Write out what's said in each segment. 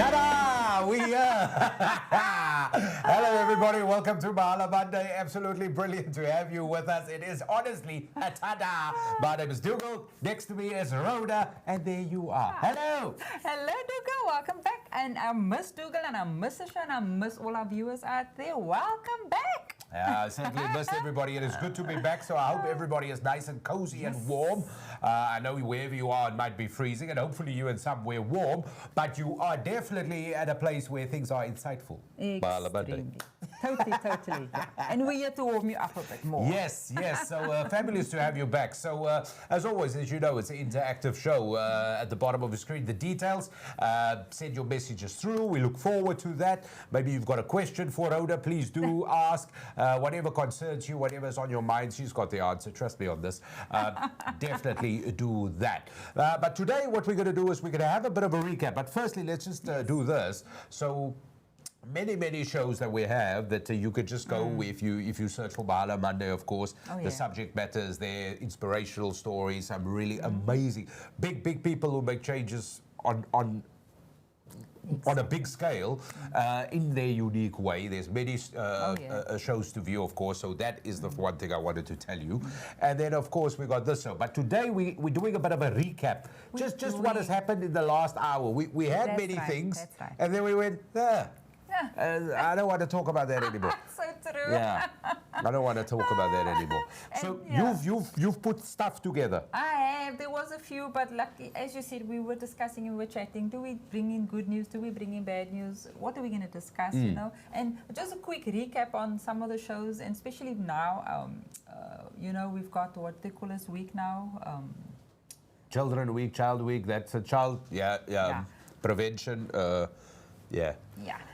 Ta-da! We Hello, everybody. Welcome to Mahala Monday. Absolutely brilliant to have you with us. It is honestly a ta-da. My name is Dougal. Next to me is Rhoda. And there you are. Hello. Hello, Dougal. Welcome back. And I miss Dougal and I miss Sasha and I miss all our viewers out there. Welcome back. I certainly missed everybody. It is good to be back, so I hope everybody is nice and cozy and warm. I know wherever you are, it might be freezing, and hopefully you're in somewhere warm, but you are definitely at a place where things are insightful. Extremely. Totally. Yeah. And we're here to warm you up a bit more. Yes. So fabulous to have you back. So as always, as you know, it's an interactive show. At the bottom of the screen, the details. Send your messages through. We look forward to that. Maybe you've got a question for Rhoda. Please do ask. Whatever concerns you, whatever's on your mind, she's got the answer. Trust me on this. Definitely do that. But today, what we're going to do is we're going to have a bit of a recap. But firstly, let's just do this. So many shows that we have that you could just go if you search for Mahala Monday, of course. The subject matter is there, inspirational stories, some really amazing big people who make changes on a big scale in their unique way. There's many shows to view, of course, so that is the one thing I wanted to tell you. And then, of course, we got this show. But today we're doing a bit of a recap. Just what has happened in the last hour. We had many things, and then we went, I don't want to talk about that anymore. So true. Yeah, I don't want to talk about that anymore. So you've put stuff together. I have. There was a few, but lucky, as you said, we were discussing and we were chatting. Do we bring in good news? Do we bring in bad news? What are we going to discuss? You know, and just a quick recap on some of the shows, and especially now. You know, we've got what they call this week now. Children Week, Child Week. That's a child. Prevention. Yeah.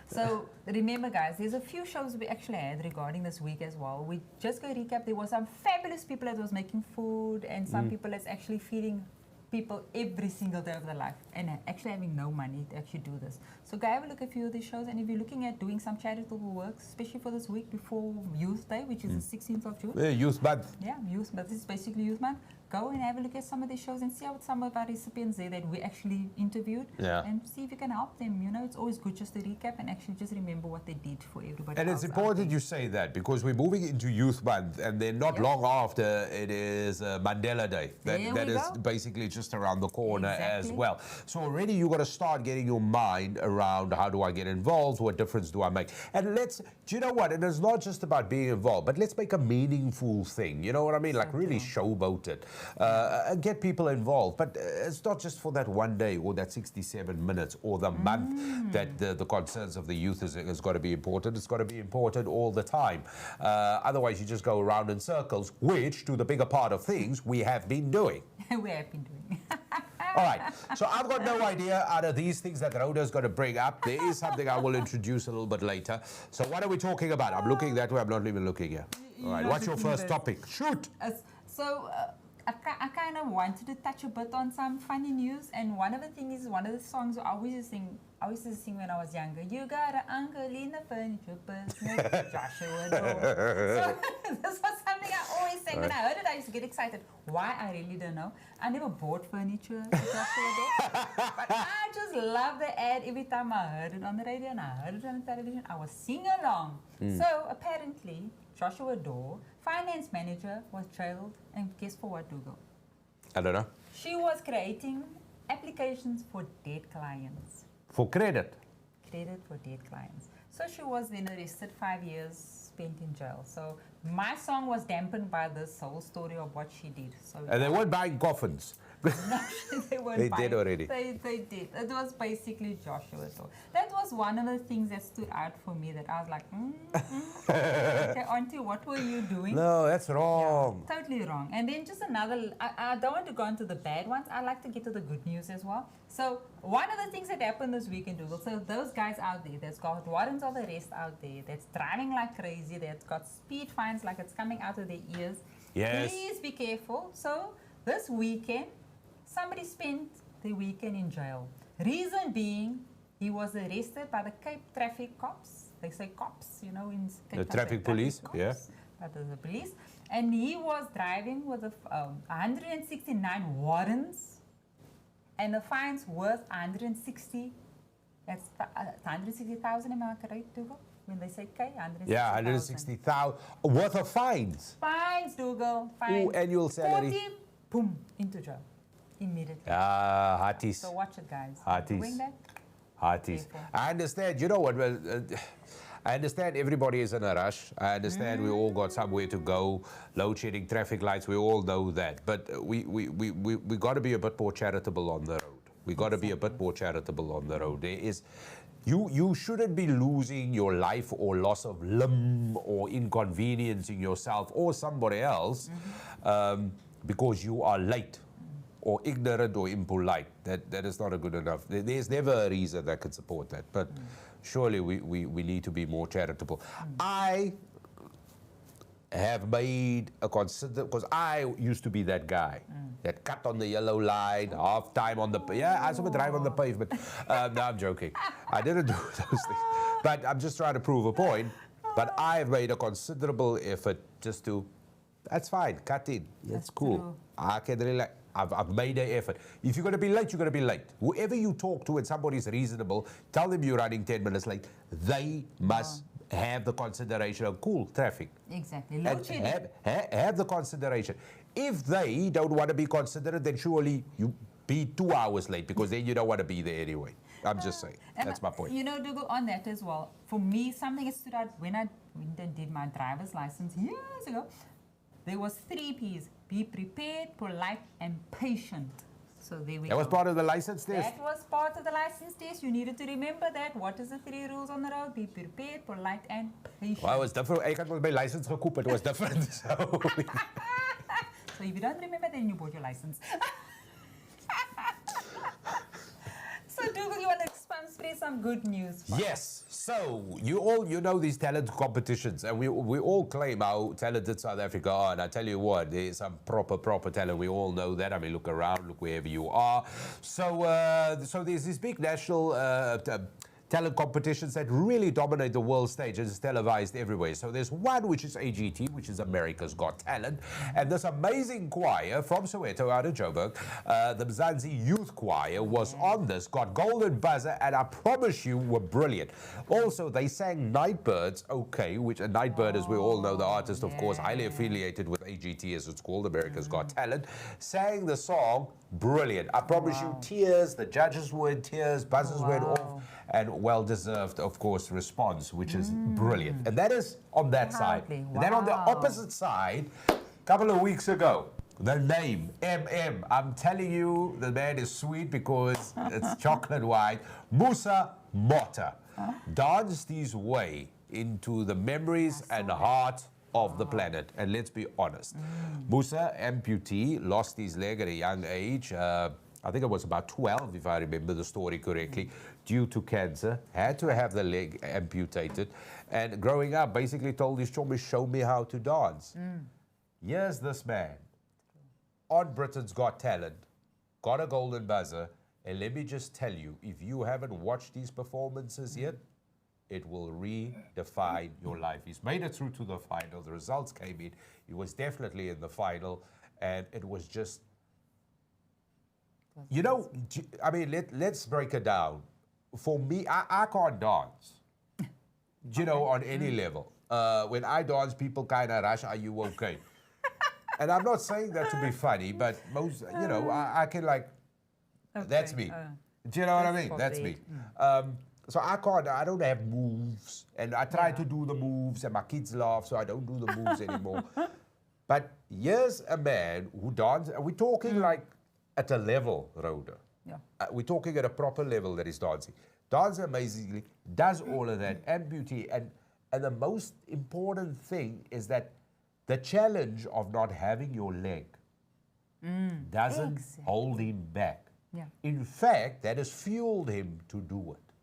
So remember, guys, there's a few shows we actually had regarding this week as well. We just go recap. There were some fabulous people that was making food, and some people that's actually feeding people every single day of their life, and actually having no money to actually do this. So go have a look at a few of these shows, and if you're looking at doing some charitable work, especially for this week before Youth Day, which is the 16th of June. Youth Month. Yeah, Youth Month. This is basically Youth Month. Go and have a look at some of these shows and see how some of our recipients there that we actually interviewed, and see if you can help them. You know, it's always good just to recap and actually just remember what they did for everybody. And it's important you say that, because we're moving into Youth Month, and then not long after it is Mandela Day. That is basically just around the corner as well. So already you got to start getting your mind around, how do I get involved? What difference do I make? And do you know what? And it's not just about being involved, but let's make a meaningful thing. You know what I mean? Like really showboat it. Get people involved, but it's not just for that one day or that 67 minutes or the month that the concerns of the youth has got to be important. It's got to be important all the time. Otherwise, you just go around in circles, which, to the bigger part of things, we have been doing. We have been doing. All right, so I've got no idea out of these things that Rhoda's going to bring up. There is something I will introduce a little bit later. So what are we talking about? I'm looking that way. I'm not even looking here. All right, what's your first topic? Shoot. I kind of wanted to touch a bit on some funny news, and one of the things is one of the songs I always used to sing when I was younger. You got an uncle in the furniture business, Joshua Dore. So this was something I always sang. When I heard it, I used to get excited. Why? I really don't know. I never bought furniture to Joshua Dore, but I just love the ad every time I heard it on the radio and I heard it on the television. I was singing along. So apparently, Joshua Dore, finance manager, was jailed, and guess for what, Dougal? I don't know. She was creating applications for dead clients. For credit? Credit for dead clients. So she was then arrested, 5 years spent in jail. So my song was dampened by this whole story of what she did. So and they weren't buying coffins. No, they weren't. They did already. They did. It was basically Joshua. So that was one of the things that stood out for me, that I was like, okay, Auntie, what were you doing? No, that's wrong. Yeah, totally wrong. And then just another, I don't want to go into the bad ones. I like to get to the good news as well. So one of the things that happened this week in Dougal, so those guys out there that's got warrants of arrest out there, that's driving like crazy, that's got speed fines like it's coming out of their ears. Yes. Please be careful. So this weekend, somebody spent the weekend in jail. Reason being, he was arrested by the Cape traffic cops. They say cops, you know, in Cape the traffic police, cops, yeah. But the police. And he was driving with 169 warrants, and the fines worth 160 That's 160,000, am I correct, Dougal? When they say K, 160,000. Yeah, 160,000 worth of fines. Fines, Dougal. Fines. Ooh, annual salary. 40, boom, into jail. Immediately. Ah, hearties. So watch it, guys. Hearties. Doing that? Hearties. Careful. I understand. You know what? Well, I understand everybody is in a rush. I understand we all got somewhere to go. Load shedding, traffic lights, we all know that. But we got to be a bit more charitable on the road. We got to be a bit more charitable on the road. There is, you shouldn't be losing your life or loss of limb or inconveniencing yourself or somebody else because you are late or ignorant or impolite. That is not a good enough. There's never a reason that could support that. But surely we need to be more charitable. I have made a consider, because I used to be that guy that cut on the yellow line, half time on the, I used to drive on the pavement. No, I'm joking. I didn't do those things. But I'm just trying to prove a point. But I've made a considerable effort just to, that's fine, cut in. It's cool. True. I can relax. I've made an effort. If you're going to be late, you're going to be late. Whoever you talk to and somebody's reasonable, tell them you're running 10 minutes late. They must have the consideration of cool traffic. Exactly. And Load shedding. have the consideration. If they don't want to be considerate, then surely you be 2 hours late because then you don't want to be there anyway. I'm just saying. And that's my point. You know, Dougal, on that as well, for me, something that stood out when I did my driver's license years ago, there was 3 Ps. Be prepared, polite, and patient. So there we go. That was part of the license test. That was part of the license test. You needed to remember that. What is the 3 rules on the road? Be prepared, polite, and patient. Well, it was different. I had my license gekoop. It was different. So. So if you don't remember, then you bought your license. So Dougal, you want to spread some good news? Yes. So you know these talent competitions, and we all claim how talented South Africa are. And I tell you what, there's some proper talent. We all know that. I mean, look around, look wherever you are. So so there's these big national talent competitions that really dominate the world stage and is televised everywhere. So there's one which is AGT, which is America's Got Talent, and this amazing choir from Soweto out of Joburg, the Mzansi Youth Choir, was on this, got golden buzzer, and I promise you were brilliant. Also, they sang Nightbirds, okay, which a Nightbird, as we all know, the artist, of course, highly affiliated with AGT, as it's called, America's Got Talent, sang the song brilliant. I promise you, tears, the judges were in tears, buzzers went off, and well-deserved, of course, response, which is brilliant. And that is on that side. And then on the opposite side, a couple of weeks ago, the name, MM, I'm telling you, the man is sweet because it's chocolate white. Musa Mota danced his way into the memories and heart of the planet. And let's be honest, Musa, amputee, lost his leg at a young age. I think it was about 12, if I remember the story correctly, due to cancer, had to have the leg amputated. And growing up, basically told his chum, show me how to dance. Here's this man on Britain's Got Talent, got a golden buzzer, and let me just tell you, if you haven't watched these performances yet, it will redefine your life. He's made it through to the final. The results came in. He was definitely in the final, and it was just, you know, I mean, let's break it down. For me, I can't dance, you know, on any level. When I dance, people kind of rush, are you okay? And I'm not saying that to be funny, but most, you know, I can like, that's me. Do you know what I mean? That's me. So I don't have moves, and I try to do the moves, and my kids laugh, so I don't do the moves anymore. But here's a man who dances, and we're talking like at a level, Rhoda. Yeah. We're talking at a proper level that he's dancing. Dances amazingly, does all of that, amputee, and the most important thing is that the challenge of not having your leg doesn't hold him back. Yeah. In fact, that has fueled him to do it.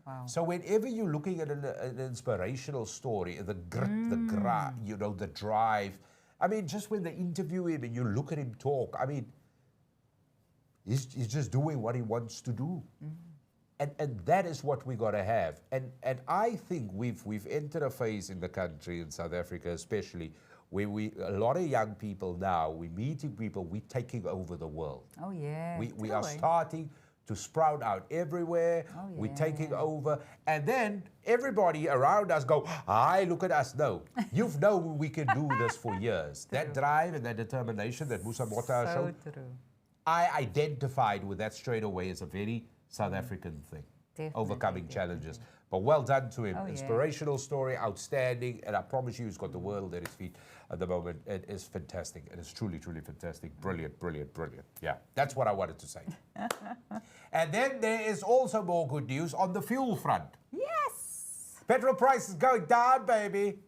Wow. So whenever you're looking at an inspirational story, the grit, you know, the drive. I mean, just when they interview him and you look at him talk, I mean, he's just doing what he wants to do. And that is what we got to have. And I think we've entered a phase in the country, in South Africa especially, where a lot of young people now, we're meeting people, we're taking over the world. Oh, yeah. We are starting to sprout out everywhere. Oh, We're yeah. taking over. And then everybody around us go, "Hi, look at us." No, you've known we can do this for years. That drive and that determination that Musa Mota So showed, true. I identified with that straight away as a very South African thing. Definitely, Overcoming challenges. But well done to him. Oh, yeah. Inspirational story, outstanding. And I promise you, he's got the world at his feet at the moment. It is fantastic. It is truly, truly fantastic. Brilliant, brilliant, brilliant. Yeah, that's what I wanted to say. And then there is also more good news on the fuel front. Yes. Petrol price is going down, baby.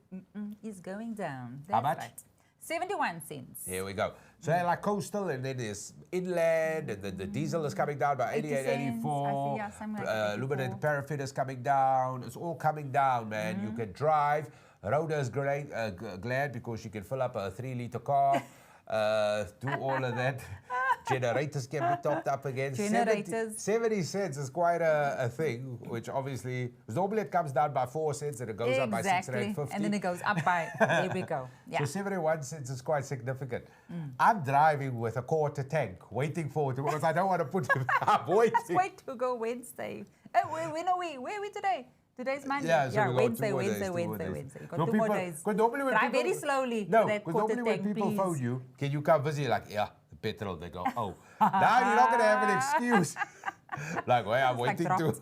Is going down. How That's much? Right. 71 cents. Here we go. So like coastal, and then there's inland, and then the diesel is coming down by 80 88, cents. 84. I see, yeah, something like 84. Luminant paraffin is coming down. It's all coming down, man. You can drive. Rhoda is great, glad because she can fill up a 3-liter car, do all of that. Generators can be topped up again. Generators. 70 cents is quite a thing, which obviously, normally it comes down by 4 cents and it goes up by 6.50. And then it goes up by, there we go. Yeah. So 71 cents is quite significant. I'm driving with a quarter tank, waiting for it because I don't want to put it up waiting. Let's wait to go Wednesday. When are we? Where are we today? Today's Monday. Yeah, so we got Wednesday, 2 more Wednesday, days, 2 more Wednesday, days. Wednesday. Got No, 2 more people- days. 'cause normally when Drive people- very slowly. No, with that because quarter normally when tank, people please. phone you, can you come visit? Like, yeah, the petrol. They go, oh. Now you're not going to have an excuse. Like, well, I'm Like waiting to.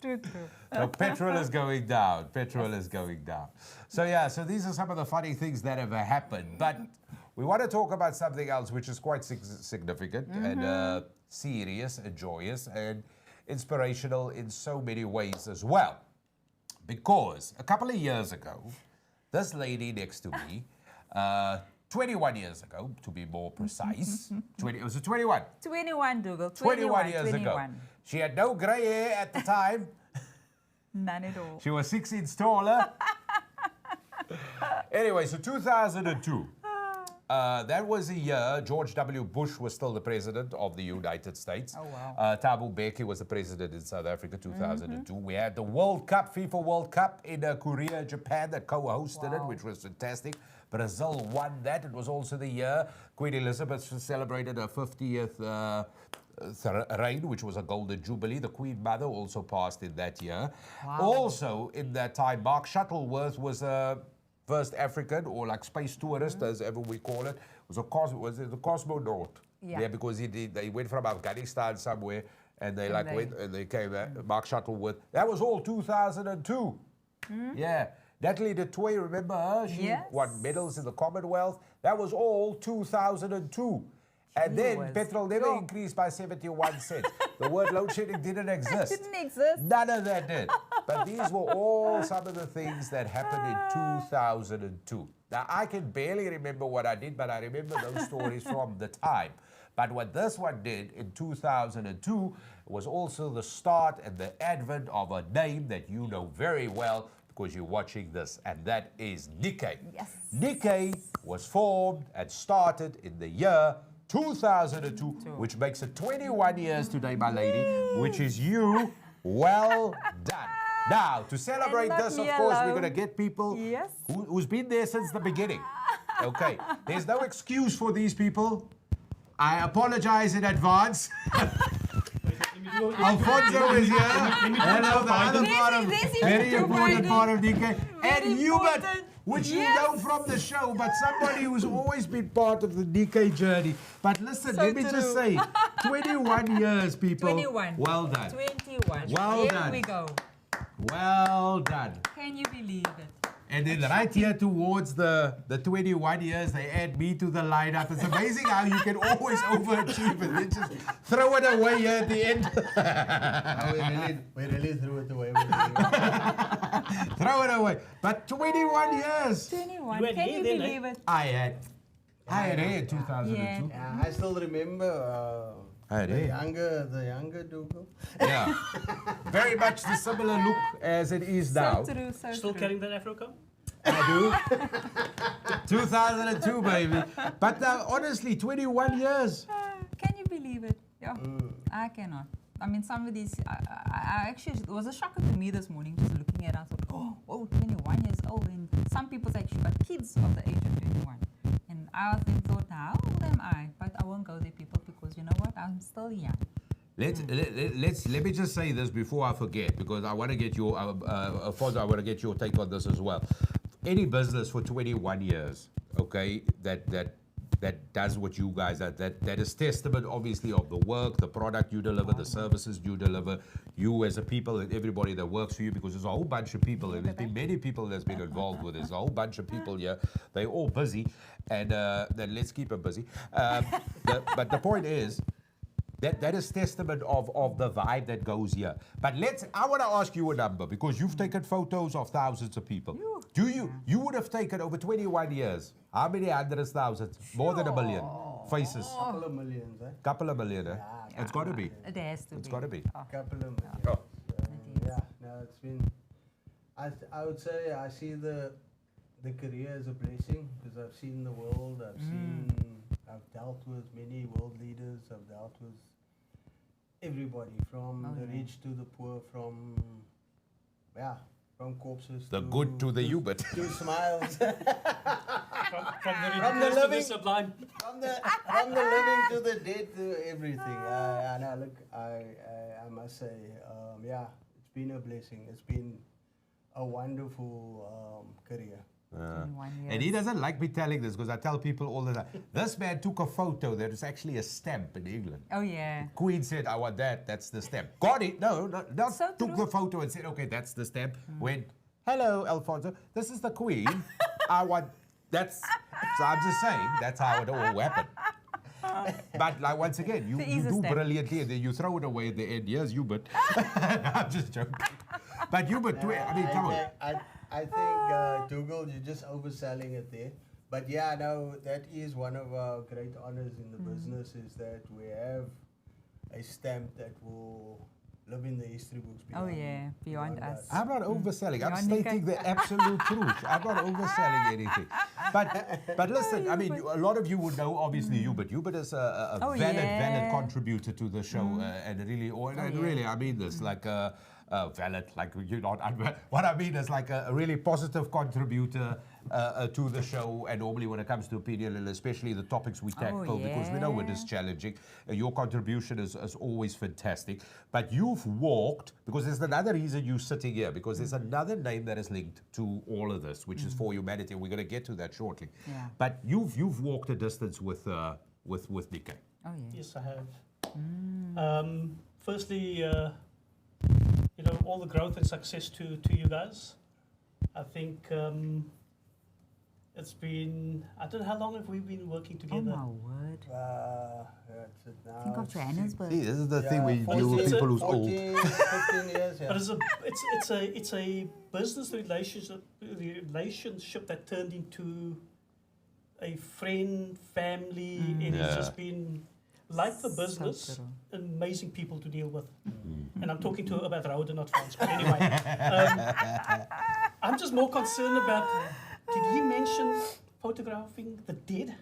True. So petrol is going down. Petrol is going down. So yeah, so these are some of the funny things that have happened. But we want to talk about something else which is quite significant and serious and joyous and inspirational in so many ways as well. Because a couple of years ago, this lady next to me, 21 years ago, to be more precise, it was a 21. 21, Dougal. 21 years 21. ago. She had no grey hair at the time. None at all. She was 6 inches taller. Anyway, so 2002. That was a year George W. Bush was still the president of the United States. Oh, wow. Thabo Mbeki was the president in South Africa, 2002. We had the World Cup, FIFA World Cup in Korea, Japan that co-hosted it, which was fantastic. Brazil won that. It was also the year Queen Elizabeth celebrated her 50th reign, which was a golden jubilee. The Queen Mother also passed in that year. Wow. Also, in that time, Mark Shuttleworth was first African, or like space tourist, as ever we call it, was a cosmonaut. Yeah. Because they went from Afghanistan somewhere, and they went and they came back. Mark Shuttleworth. That was all 2002. Yeah. Natalie de Toy, remember her? She Yes. won medals in the Commonwealth. That was all 2002. And then was- petrol never Yo. increased by 71 cents. The word load shedding didn't exist. Didn't exist. None of that did. But these were all some of the things that happened in 2002. Now, I can barely remember what I did, but I remember those stories from the time. But what this one did in 2002 was also the start and the advent of a name that you know very well because you're watching this, and that is Nickay. Yes. Nickay was formed and started in the year 2002, which makes it 21 years today, my lady, which is you. Well done. Now, to celebrate not this, of me course, we're alone. going to get people Yes. who's been there since the beginning. Okay, there's no excuse for these people. I apologize in advance. Alfonso is here. Hello, the other part of, very important part of DK. And Hubert, important. which you Yes. know from the show, but somebody who's always been part of the DK journey. But listen, So let me just true. say, 21 years, people. 21. Well done. 21. Well Here done. we go. Well done. Can you believe it? And then right here towards the 21 years, they add me to the lineup. It's amazing how you can always overachieve and then just throw it away here at the end. We really threw it away. Throw it away. But 21 years. 21. You had Can me you then, believe it? I had hair in 2002. Yeah. I still remember I the did. younger Dougal. Yeah. Very much the similar look as it is now. So true, so Still true. carrying that Afro cup? I do. 2002, baby. But honestly, 21 years. Can you believe it? Yeah. I cannot. I mean, some of these, I actually, it was a shocker to me this morning just looking at it. I thought, oh, 21 years old. And some people's actually got kids of the age of 21. And I then thought, how old am I? But I I'm still young. Let me just say this before I forget, because I want to get your Fonzo, I want to get your take on this as well. Any business for 21 years, okay, that does what you guys are, that is testament obviously of the work, the product you deliver, the services you deliver, you as a people and everybody that works for you, because there's a whole bunch of people and there's been many people that's been involved with this. A whole bunch of people here, they're all busy, and then let's keep them busy. But the point is, that is testament of the vibe that goes here. But I want to ask you a number, because you've taken photos of thousands of people. You would have taken over 21 years. How many hundreds, thousands? More than 1 million faces. Couple of millions, eh? Couple of million, eh? It's got to be. It has to be. It's got to be. Couple of millions. Oh. Yeah, no, it's been. I would say I see the career as a blessing, because I've seen the world. I've dealt with many world leaders. I've dealt with everybody, from the rich to the poor, from corpses The to good to the Hubert. to smiles. From the From the ridiculous to the living- sublime. From the living to the dead to everything. Look, I must say, it's been a blessing. It's been a wonderful career. 21 years. And he doesn't like me telling this, because I tell people all the time, this man took a photo that is actually a stamp in England. Oh, yeah. Queen said, I want that, that's the stamp. Got it? No, not So took true. the photo and said, okay, that's the stamp. Went, hello, Alfonso, this is the Queen. I want, so I'm just saying, that's how it all happened. But like, once again, you There is a do stamp. brilliantly, and then you throw it away at the end. Yes, Hubert. I'm just joking. But Hubert, I mean, come on. I think, Dougal, you're just overselling it there. But yeah, no, that is one of our great honors in the business, is that we have a stamp that will live in the history books. Oh, yeah, beyond us. I'm not overselling. I'm Beyond stating Nickay. the absolute truth. I'm not overselling anything. But listen, I mean, a lot of you would know, obviously, Hubert. Hubert is a Oh, valid yeah. contributor to the show, and really, really, I mean this, like valid, like you're not. What I mean is like a really positive contributor to the show, and normally when it comes to opinion, and especially the topics we tackle, because we know it is challenging, your contribution is always fantastic. But you've walked, because there's another reason you're sitting here, because there's another name that is linked to all of this, which is For Humanity, and we're going to get to that shortly. Yeah. But you've walked a distance with Nickay. Oh, yeah. Yes, I have. Firstly, all the growth and success to you guys. I think it's been, I don't know, how long have we been working Oh, together? my word. That's it now. Think of Johannesburg. See, this is the thing we Yeah, deal with 14, people who's old. 15 years, yeah. But it's a business relationship that turned into a friend, family, and it's just been, like the business, true. amazing people to deal with. And I'm talking about Rode, not Frans. But anyway, I'm just more concerned about, did he mention photographing the dead?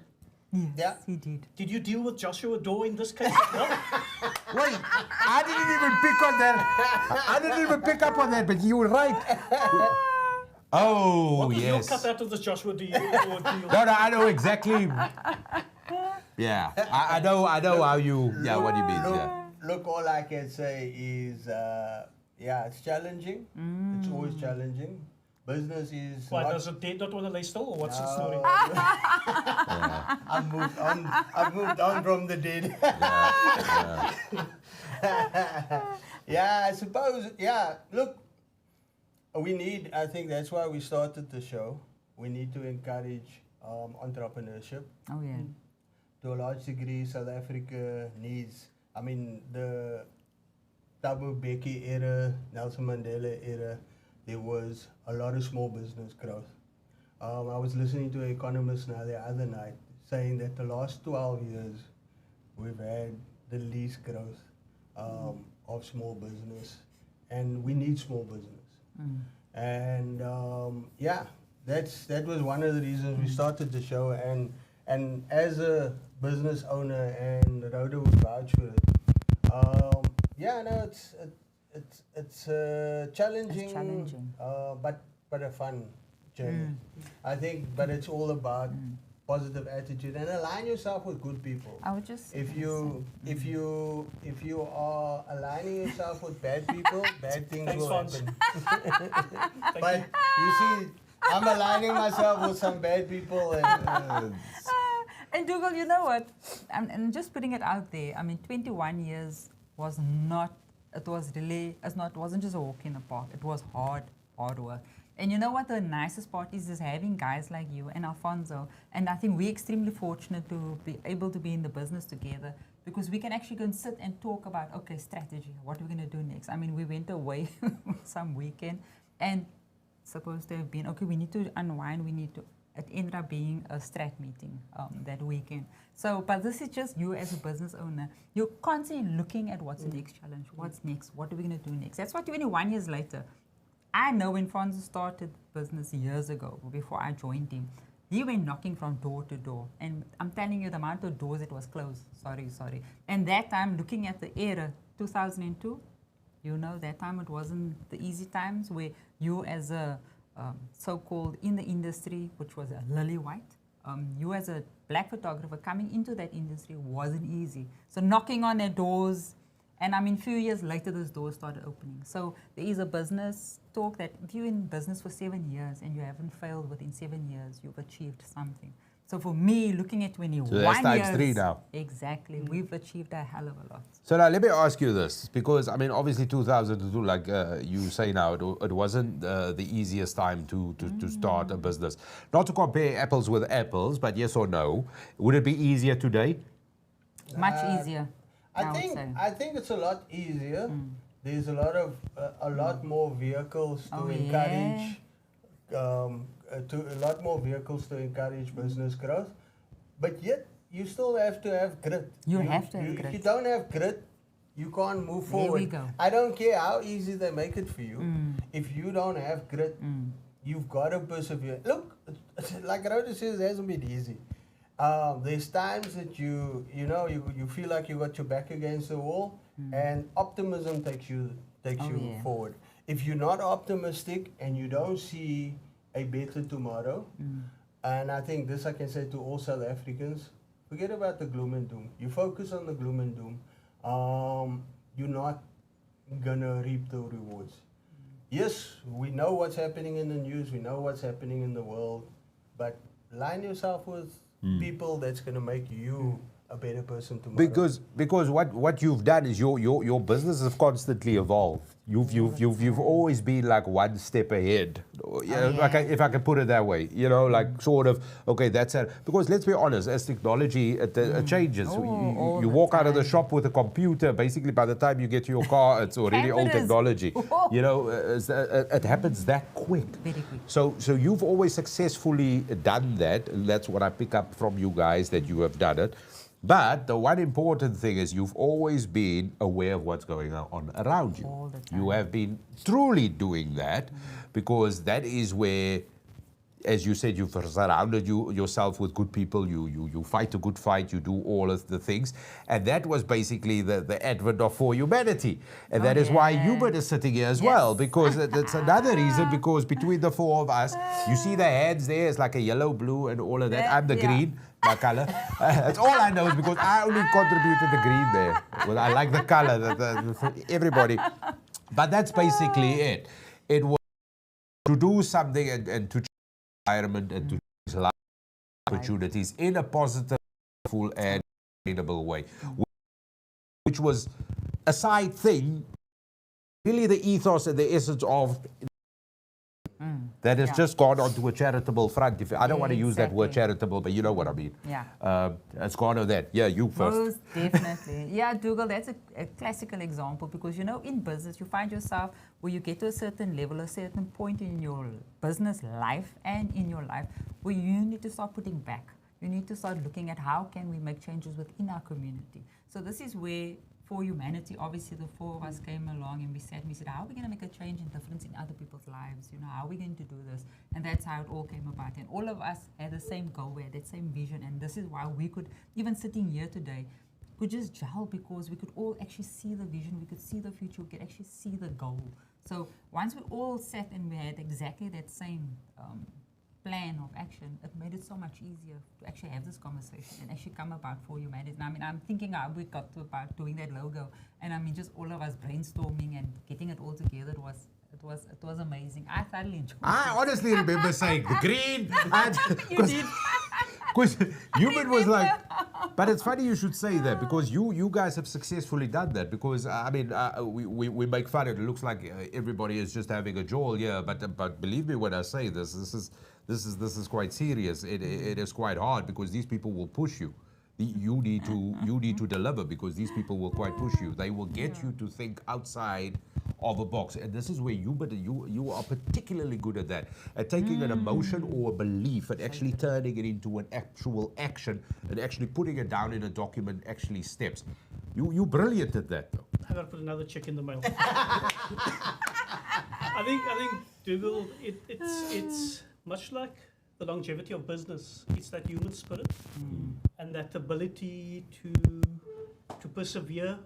Yes, Yeah. he did. Did you deal with Joshua Doe in this case as well? Wait, I didn't even pick on that. I didn't even pick up on that, but you were right. Oh, What was your yes. cut out of this Joshua deal? Or deal? No, I know exactly. Yeah, I know how you. Yeah, what you mean. Yeah. Look, all I can say is, it's challenging. It's always challenging. Business is. Why, not- does the dead not want to lay still, or what's the story? No. I've moved on from the dead. Yeah, I suppose. Yeah, look, I think that's why we started the show. We need to encourage entrepreneurship. Oh, yeah. To a large degree, South Africa needs, I mean, the Thabo Mbeki era, Nelson Mandela era, there was a lot of small business growth. I was listening to an economist now the other night saying that the last 12 years we've had the least growth of small business, and we need small business. And that was one of the reasons we started the show, and as a business owner, and Rhoda would vouch for it. It's challenging, It's challenging. but a fun journey. I think, but it's all about positive attitude and align yourself with good people. I would just If you are aligning yourself with bad people, bad things Thanks, will Fonz. happen. Thank But you. you see, I'm aligning myself with some bad people, and And Dougal, you know what? I'm just putting it out there. I mean, 21 years was not. It was really. It wasn't just a walk in the park. It was hard work. And you know what? The nicest part is having guys like you and Alfonso. And I think we're extremely fortunate to be able to be in the business together because we can actually go and sit and talk about, okay, strategy. What are we going to do next? I mean, we went away some weekend and supposed to have been, okay, we need to unwind. It ended up being a strat meeting that weekend. So, but this is just you as a business owner. You're constantly looking at what's the next challenge, what's next, what are we going to do next. That's what 21 years later. I know when Fonzo started business years ago, before I joined him, he went knocking from door to door. And I'm telling you the amount of doors it was closed. Sorry. And that time, looking at the era, 2002, you know, that time it wasn't the easy times where you as a so-called in the industry, which was a lily white, you as a black photographer coming into that industry wasn't easy. So knocking on their doors, and I mean, few years later, those doors started opening. So there is a business talk that if you're in business for 7 years and you haven't failed within 7 years, you've achieved something. So for me, looking at 21 So that's times years, 3 now. Exactly, we've achieved a hell of a lot. So now let me ask you this, because I mean, obviously 2002, like you say now, it wasn't the easiest time to start a business. Not to compare apples with apples, but yes or no, would it be easier today? Much easier. I think it's a lot easier. There's a lot more vehicles to encourage. A lot more vehicles to encourage business growth, but yet you still have to have grit. You have to have grit. If you don't have grit, you can't move forward. There we go. I don't care how easy they make it for you. If you don't have grit, you've got to persevere. Look, like Rhoda says, it hasn't been easy. There's times that you feel like you got your back against the wall, and optimism takes you forward. If you're not optimistic and you don't see a better tomorrow, and I think this I can say to all South Africans, forget about the gloom and doom. You focus on the gloom and doom, you're not gonna reap the rewards. Yes, we know what's happening in the news, we know what's happening in the world, but line yourself with people that's gonna make you a better person tomorrow. Because what you've done is your business has constantly evolved. You've always been like one step ahead. Like if I can put it that way, like sort of, okay, that's it. Because let's be honest, as technology it changes. You walk out of the shop with a computer. Basically, by the time you get to your car, it's already old technology. It happens that quick. Very quick. So you've always successfully done that. And that's what I pick up from you guys, that you have done it. But the one important thing is you've always been aware of what's going on around you. All the time. You have been truly doing that because that is where, as you said, you've surrounded yourself with good people. You fight a good fight. You do all of the things. And that was basically the advent of For Humanity. And that is why Hubert is sitting here as well, because that's another reason, because between the four of us, you see the hands there, it's like a yellow, blue, and all of that. I'm the green. My color. That's all I know, is because I only contributed the green there. Well, I like the color, everybody. But that's basically it. It was to do something and to change the environment and to change life opportunities in a positive, full, and sustainable way. Which was a side thing, really the ethos and the essence of that has just gone onto a charitable front. I don't want to use that word charitable, but you know what I mean. Yeah. It's gone on that. Yeah, you first. Most definitely. Yeah, Dougal, that's a classical example because, in business, you find yourself where you get to a certain level, a certain point in your business life and in your life where you need to start putting back. You need to start looking at how can we make changes within our community. So this is where For Humanity, obviously the four of us came along and we said, how are we going to make a change and difference in other people's lives? How are we going to do this? And that's how it all came about. And all of us had the same goal, we had that same vision. And this is why we could, even sitting here today, could just gel because we could all actually see the vision, we could see the future, we could actually see the goal. So once we all sat and we had exactly that same plan of action, it made it so much easier to actually have this conversation and actually come about for humanity. And I mean, I'm thinking how we got to about doing that logo, and I mean, just all of us brainstorming and getting it all together. It was amazing. I thoroughly enjoyed I it. honestly remember saying the green. You did. Because Human was like, but it's funny you should say that, because you guys have successfully done that. Because I mean, we make fun. It looks like everybody is just having a jolt here, but believe me when I say this is quite serious. It is quite hard, because these people will push you. You need to deliver, because these people will quite push you. They will get you to think outside of a box, and this is where you are particularly good at that, at taking an emotion or a belief and actually turning it into an actual action and actually putting it down in a document, actually steps. You're brilliant at that, though. I gotta put another check in the mail. I think Dougal, it's much like the longevity of business. It's that human spirit and that ability to persevere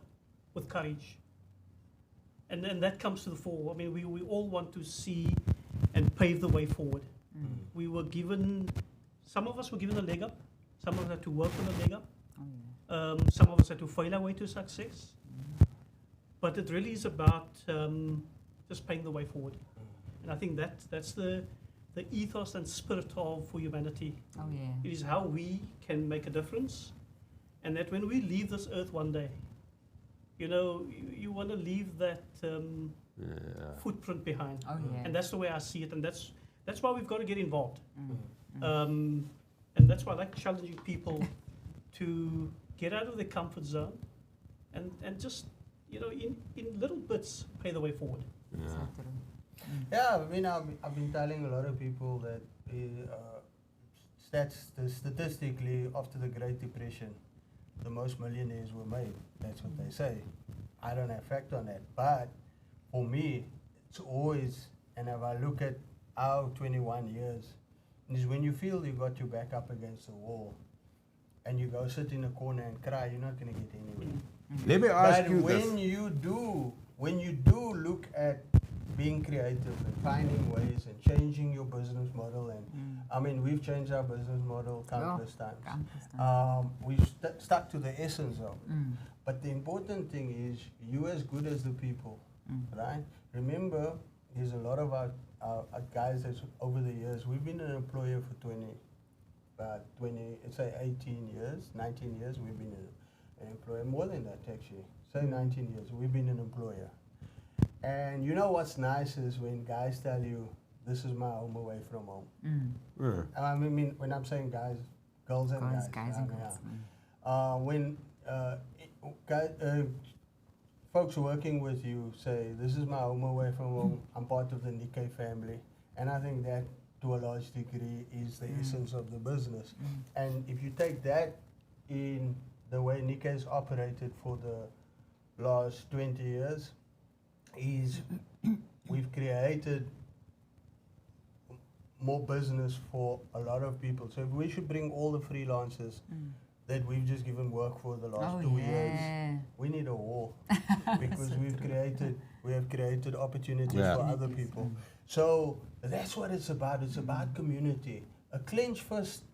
with courage. And that comes to the fore. I mean, we all want to see and pave the way forward. We were given, some of us were given a leg up, some of us had to work on a leg up, some of us had to fail our way to success. But it really is about just paving the way forward. And I think that's the ethos and spirit for humanity. Oh yeah. It is how we can make a difference. And that when we leave this earth one day, you know, you want to leave that footprint behind. Oh yeah. And that's the way I see it. And that's why we've got to get involved. And that's why I like challenging people to get out of their comfort zone and just, you know, in little bits, pay the way forward. Yeah, I mean, I've been telling a lot of people that statistically, after the Great Depression, the most millionaires were made. That's what they say. I don't have fact on that. But for me, it's always, and if I look at our 21 years, is when you feel you got your back up against the wall and you go sit in a corner and cry, you're not going to get anywhere. Let me ask But you when you do look at being creative and finding ways and changing your business model, and I mean, we've changed our business model countless times. We've stuck to the essence of it. But the important thing is you as good as the people, right? Remember, there's a lot of our guys that's over the years, we've been an employer for 18 years, 19 years, we've been an employer, more than that actually, say 19 years, we've been an employer. And you know what's nice is when guys tell you, this is my home away from home. I mean, when I'm saying guys, girls and guys. Guys and girls. When folks working with you say, this is my home away from home, I'm part of the Nickay family. And I think that, to a large degree, is the essence of the business. And if you take that in the way Nickay's operated for the last 20 years, is we've created more business for a lot of people. So if we should bring all the freelancers that we've just given work for the last 2 years, we need a war because we have created opportunities for other people. So that's what it's about. It's about community. A clenched fist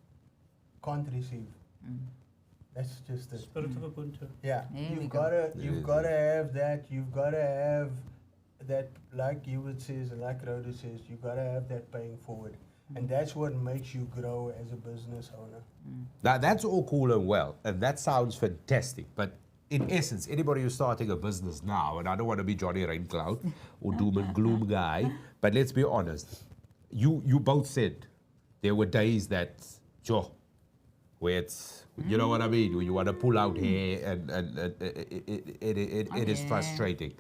can't receive. That's just the Spirit of Ubuntu. Yeah, you've got to have that. You've got to have that, like Hubert says and like Rhoda says, you've got to have that paying forward. And that's what makes you grow as a business owner. Now, that's all cool and well, and that sounds fantastic. But in essence, anybody who's starting a business now, and I don't want to be Johnny Raincloud or doom and gloom guy, but let's be honest. You both said there were days that, where it's, you know what I mean, where you want to pull out hair and it is frustrating.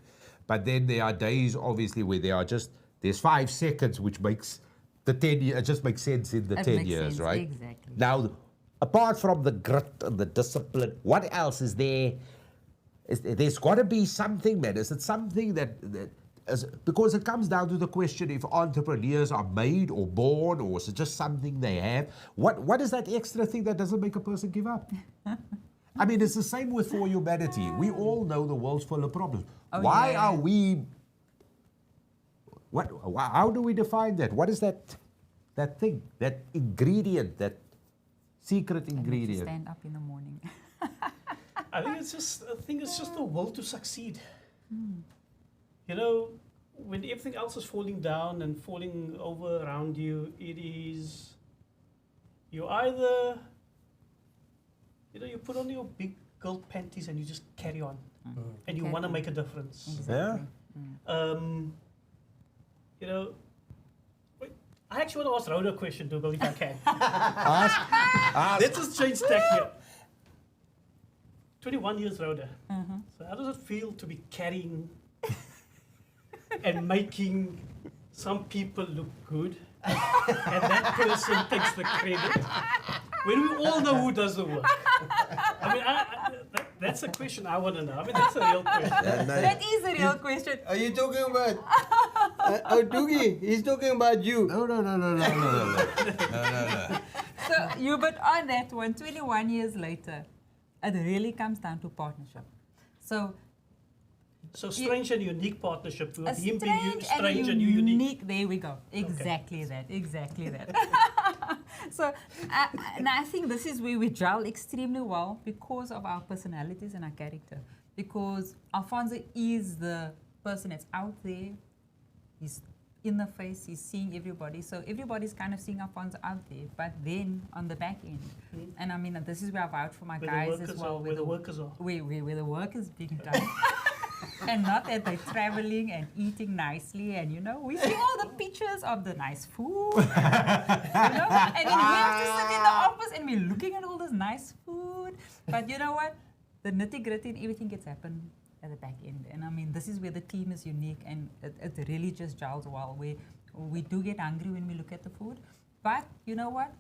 But then there are days, obviously, where there's 5 seconds, which makes the 10 years, it just makes sense in the 10 years, sense, right? Exactly. Now, apart from the grit and the discipline, what else is there? There's got to be something, man. Is it something because it comes down to the question if entrepreneurs are made or born, or is it just something they have? What is that extra thing that doesn't make a person give up? I mean, it's the same with for humanity. We all know the world's full of problems. Why are we... How do we define that? What is that that thing, that ingredient, that secret And make you ingredient? stand up in the morning. I think it's just the will to succeed. You know, when everything else is falling down and falling over around you, it is you either you put on your big girl panties and you just carry on, and you want to make a difference. Exactly. You know, wait, I actually want to ask Rhoda a question, Dougal, if I can. Ask. Let's just change tack here. 21 years, Rhoda. So how does it feel to be carrying and making some people look good, and that person takes the credit, when we all know who does the work? I mean, that's a question I want to know. I mean, that's a real question. That is a real question. Are you talking about? Doogie, he's talking about you. No. So, but on that one, 21 years later, it really comes down to partnership. So Strange and unique partnership with a him being strange strange and you unique. There we go. Exactly that. So, and I think this is where we gel extremely well because of our personalities and our character. Because Alfonso is the person that's out there. He's in the face. He's seeing everybody. So everybody's kind of seeing Alfonso out there. But then on the back end, and I mean, this is where I vouch for my guys as well. Where the workers are. Where the work is being done. And not that they're traveling and eating nicely, and we see all the pictures of the nice food, and then we have to sit in the office and we're looking at all this nice food. But you know what? The nitty gritty and everything gets happen at the back end. And I mean, this is where the team is unique, and it really just gels well. We do get hungry when we look at the food, but you know what?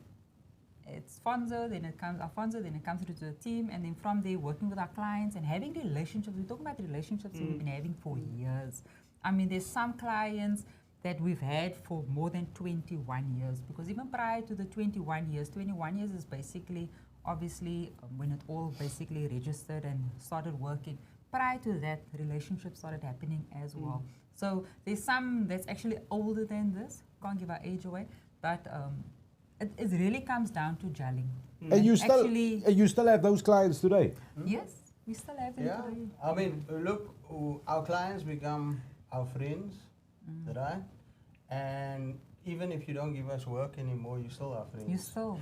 It's Alfonso, then it comes through to the team, and then from there, working with our clients and having relationships. We're talking about relationships that we've been having for years. I mean, there's some clients that we've had for more than 21 years, because even prior to the 21 years is basically, obviously, when it all basically registered and started working. Prior to that, relationships started happening as well. So there's some that's actually older than this, can't give our age away, but it really comes down to gelling. And you still have those clients today? Yes, we still have them today. I mean, look, our clients become our friends, right? And even if you don't give us work anymore, you're still our friends. You still.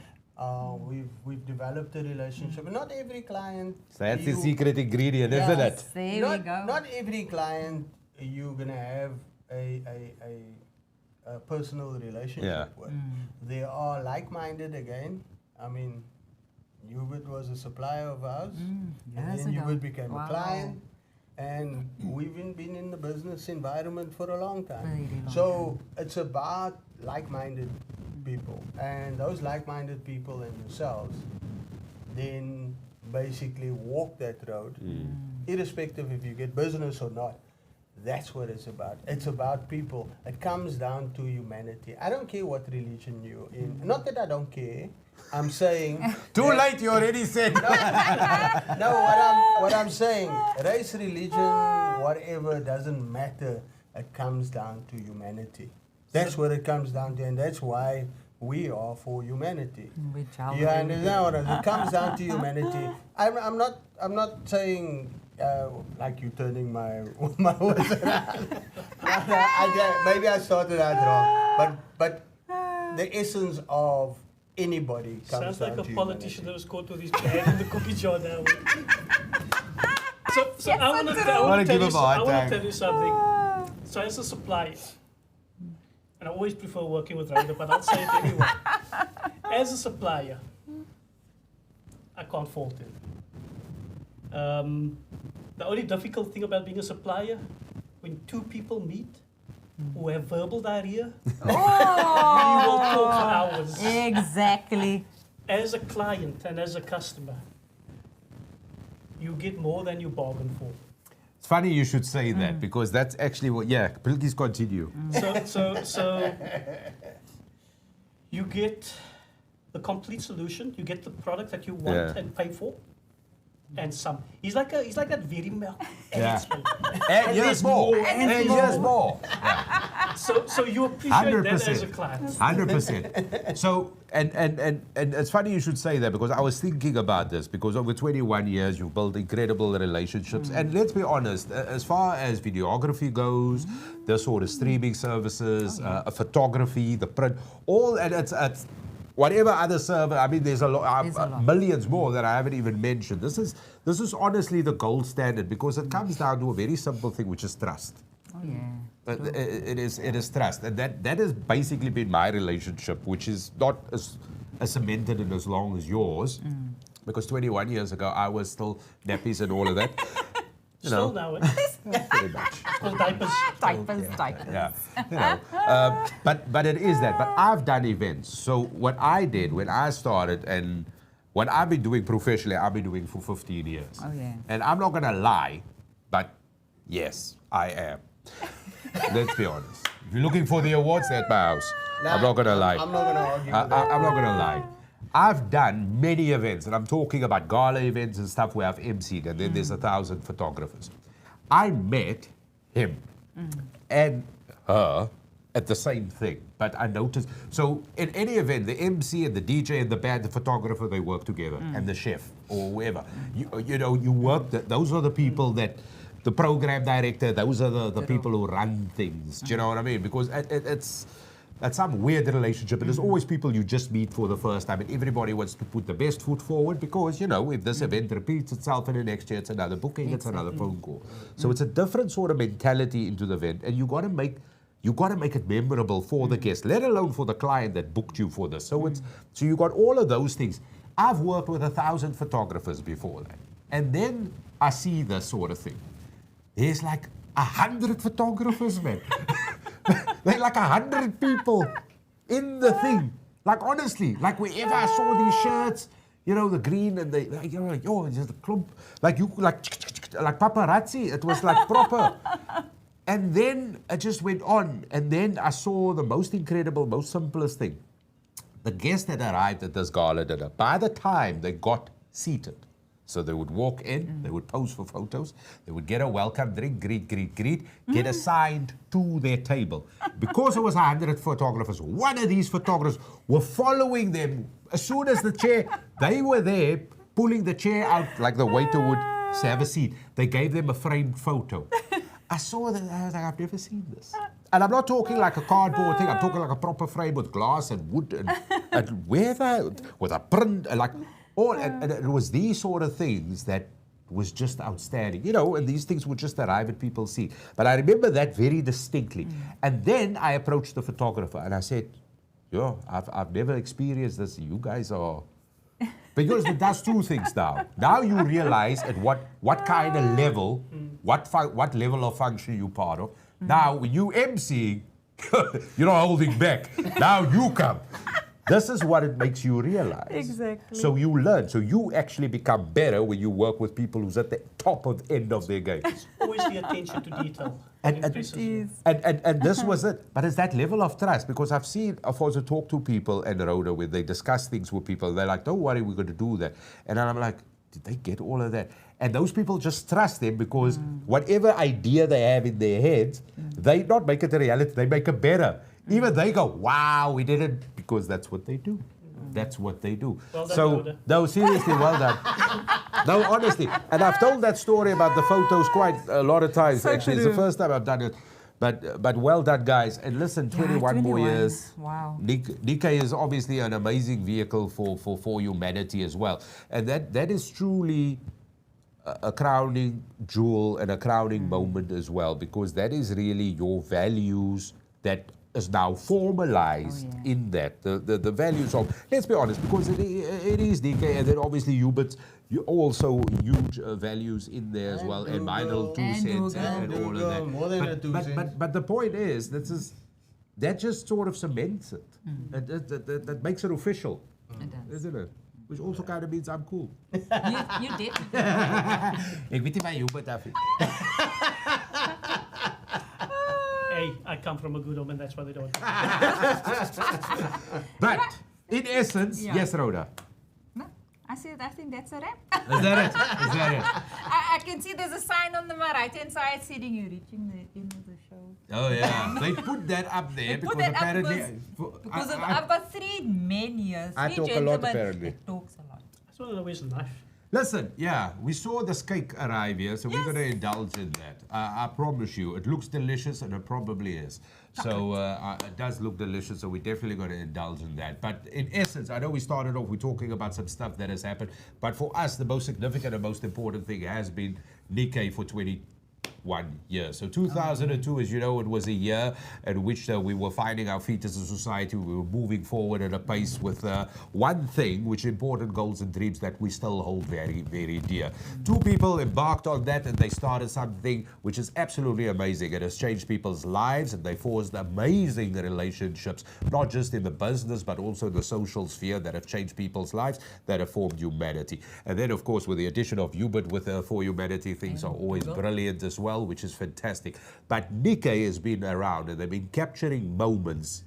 We've developed a relationship. Not every client. That's the secret ingredient, isn't it? There we go. Not every client you're gonna have a personal relationship with. They are like-minded again. I mean, Hubert was a supplier of ours, and then Hubert became a client, and we've been in the business environment for a long time. So it's about like-minded people, and those like-minded people and yourselves then basically walk that road, irrespective if you get business or not. That's what it's about. It's about people. It comes down to humanity. I don't care what religion you're in. Not that I don't care. I'm saying... Too late, you already said. No, what I'm saying, race, religion, whatever, doesn't matter. It comes down to humanity. That's what it comes down to, and that's why we are for humanity. You understand what it comes down to humanity. I'm not saying... like you turning my words around. Maybe I started out wrong, but the essence of anybody comes Sounds like down a to politician that humanity. was caught with his hand in the cookie jar now. So I want to tell you something. So as a supplier, and I always prefer working with Rhoda, but I'll say it anyway. As a supplier, I can't fault it. The only difficult thing about being a supplier, when two people meet who have verbal diarrhea, we will talk for hours. Exactly. As a client and as a customer, you get more than you bargain for. It's funny you should say that, because that's actually what, please continue. So you get the complete solution, you get the product that you want and pay for. and some. He's like that very milk. Yeah. And And here's more. And And more. here's more. so you appreciate that as a 100%. client. 100%. So, and it's funny you should say that, because I was thinking about this, because over 21 years you've built incredible relationships. And let's be honest, as far as videography goes, the sort of streaming services, photography, the print, all, and it's whatever other server, I mean, there's a lot, millions more that I haven't even mentioned. This is honestly the gold standard, because it comes down to a very simple thing, which is trust. Oh, yeah. It is trust, and that has basically been my relationship, which is not as cemented and as long as yours, because 21 years ago I was still nappies and all of that. You Still know, now, pretty much. still diapers. Diapers. Yeah, you know, but it is that. But I've done events. So what I did when I started, and what I've been doing professionally, I've been doing for 15 years. Oh, yeah. And I'm not gonna lie, but yes, I am. Let's be honest. If you're looking for the awards, they're at my house. I'm not gonna lie. I'm not gonna argue. I'm with that. not gonna lie. I've done many events, and I'm talking about gala events and stuff where I've emceed, and then there's 1,000 photographers. I met him and her at the same thing, but I noticed. So in any event, the MC and the DJ and the band, the photographer, they work together, and the chef or whoever. You know, you work. Those are the people that. The program director, those are the people who run things. Do you know what I mean? Because it's some weird relationship, and there's always people you just meet for the first time, and everybody wants to put the best foot forward, because, you know, if this event repeats itself and the next year it's another booking, it's another phone call. So it's a different sort of mentality into the event, and you got to make it memorable for the guest, let alone for the client that booked you for this. So you got all of those things. I've worked with 1,000 photographers before that, and then I see this sort of thing. There's like 100 photographers, man. There's like 100 people in the thing. Like, honestly, like wherever I saw these shirts, you know, the green and the, like, you know, like, oh, it's just a clump. Like like paparazzi. It was like proper. And then it just went on. And then I saw the most incredible, most simplest thing. The guests that arrived at this gala dinner, by the time they got seated, so they would walk in, they would pose for photos, they would get a welcome drink, greet, get assigned to their table. Because it was 100 photographers, one of these photographers were following them. As soon as the chair, they were there, pulling the chair out like the waiter would say, have a seat. They gave them a framed photo. I saw that, I was like, I've never seen this. And I'm not talking like a cardboard thing, I'm talking like a proper frame with glass and wood and leather, with a print, and like, and it was these sort of things that was just outstanding, you know, and these things would just arrive at people's seat. But I remember that very distinctly. And then I approached the photographer and I said, yo, I've never experienced this. You guys are... Because it does two things now. Now you realize at what kind of level, what level of function you're part of. Now, when you emceeing, you're not holding back. Now you come. This is what it makes you realize. Exactly. So you learn. So you actually become better when you work with people who's at the top of the end of their game. Always the attention to detail. And impresses you. And this was it. But it's that level of trust, because I've also talked to people in Rhoda where they discuss things with people. They're like, don't worry, we're going to do that. And I'm like, did they get all of that? And those people just trust them, because whatever idea they have in their heads, they not make it a reality, they make it better. Even they go, wow, we did it, because that's what they do. That's what they do. Well done, So, Rhoda. no, seriously, well done. No, honestly. And I've told that story about the photos quite a lot of times, So actually. It's the true. first time I've done it. But well done, guys. And listen, 21 more 21. years. Wow. Nickay is obviously an amazing vehicle for humanity as well. And that is truly a crowning jewel and a crowning moment as well, because that is really your values that is now formalized in that. The values of, let's be honest, because it is Nickay, and then obviously Hubert's, you also huge values in there as well, and my little 2 cents and all of that. More than a 2 cents. But the point is, that just sort of cements it. That makes it official, It does. isn't it? Which also kind of means I'm cool. You did. Ek weet nie my Hubert af nie. Hey, I come from a good home, and that's why they don't. But in essence, Yeah. yes, Rhoda. No, I said I think that's a wrap. Is that it? Is that it? I can see there's a sign on the right-hand side saying you're reaching the end of the show. Oh yeah, they put that up there They put because that up apparently because I've got 3 men here. I 3 talk a lot, gentlemen apparently. that talks a lot. That's one of the ways in life. Listen, yeah, we saw this cake arrive here, so we're Yes. going to indulge in that. I promise you, it looks delicious, and it probably is. So it does look delicious, so we're definitely going to indulge in that. But in essence, I know we started off, we're talking about some stuff that has happened, but for us, the most significant and most important thing has been Nickay for 21 years. So 2002, as you know, it was a year in which we were finding our feet as a society. We were moving forward at a pace with one thing, which is important goals and dreams that we still hold very, very dear. 2 people embarked on that, and they started something which is absolutely amazing. It has changed people's lives, and they forged amazing relationships, not just in the business, but also in the social sphere, that have changed people's lives, that have formed humanity. And then, of course, with the addition of Hubert with For Humanity, things are always brilliant as well, which is fantastic. But Nickay has been around, and they've been capturing moments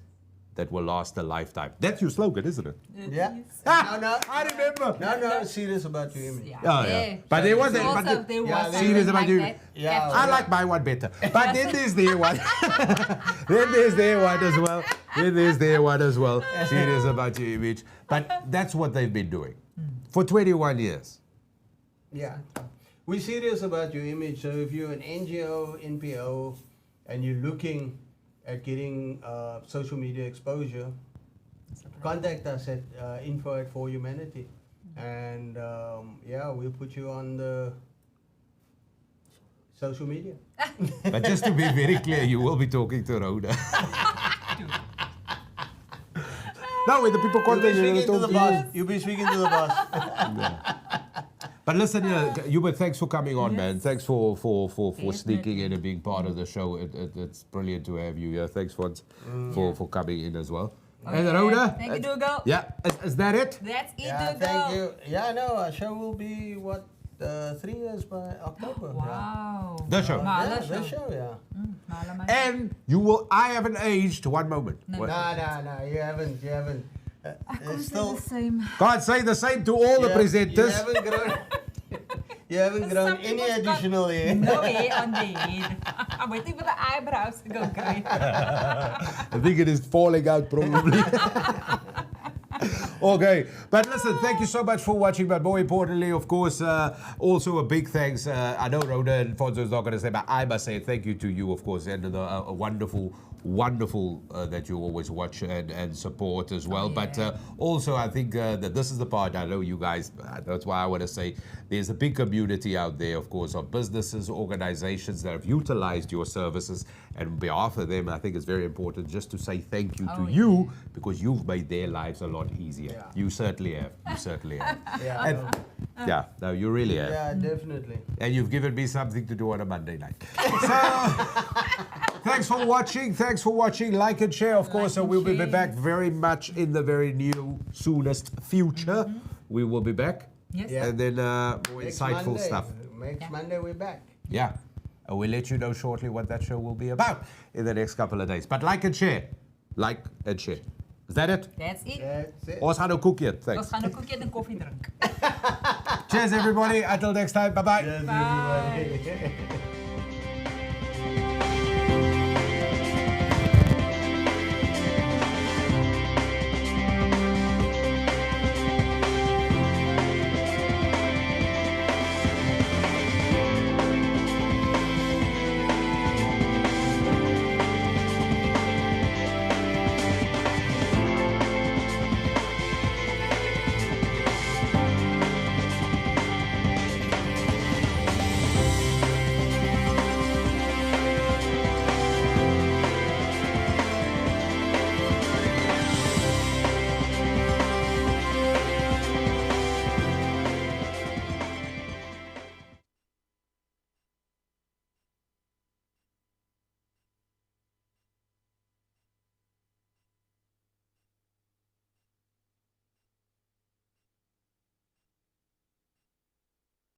that will last a lifetime. That's your slogan, isn't it? Yeah. No, I remember. No, serious about your image. Yeah. Oh, yeah. But there was Also, there was yeah, something serious about like you. that. Yeah. I like my one better. But then there's their one. Then there's their one as well. Then there's their one as well. Serious about your image. But that's what they've been doing for 21 years. Yeah. We're serious about your image. So if you're an NGO, NPO, and you're looking at getting social media exposure, contact us at info@forhumanity. And yeah, we'll put you on the social media. But just to be very clear, you will be talking to Rhoda. No, when the people You'll be contact you, speaking they'll to talk the to boss. you. You'll be speaking to the boss. But listen, Hubert, thanks for coming on, man. Yes. Thanks for Definitely. sneaking in and being part of the show. It's brilliant to have you here. Thanks for coming in as well. And Rhoda? Thank you, Dougal. Yeah, is that it? That's it, Yeah, Dougal. thank you. Yeah, no, our show will be, 3 years by October. Wow. The show. Mahala Yeah, the show. show, yeah. Mahala Monday. And you will, I haven't aged one moment. No. What- No, you haven't. I can't It's say still, the same. God, say the same to all the you presenters. haven't grown. You haven't grown Some any people's got additional hair. No hair on the head. I'm waiting for the eyebrows to go grey. I think it is falling out probably. Okay, but listen, thank you so much for watching, but more importantly, of course, also a big thanks. I know Rhoda and Fonzo is not going to say, but I must say thank you to you, of course, and a wonderful that you always watch and support as well. Yeah. But also, I think that this is the part, I know you guys, that's why I want to say there's a big community out there, of course, of businesses, organizations that have utilized your services. And on behalf of them, I think it's very important just to say thank you to you, because you've made their lives a lot easier. Yeah. You certainly have. You certainly have. Yeah, And, yeah, no, you really have. yeah, definitely. And you've given me something to do on a Monday night. So, thanks for watching. Thanks for watching. Like and share, of course. So we'll be back very much in the very near, soonest future. We will be back. Yes. Yeah. And then more Next insightful Monday, stuff. Next Monday, we're back. Yeah. And we'll let you know shortly what that show will be about in the next couple of days. But like and share. Like and share. Is that it? That's it. That's it. Ons gaan nou koek eet. Ons Thanks. gaan 'n koekie en 'n koffie drink. Cheers, everybody. Until next time. Bye-bye. Yes, Bye. everybody.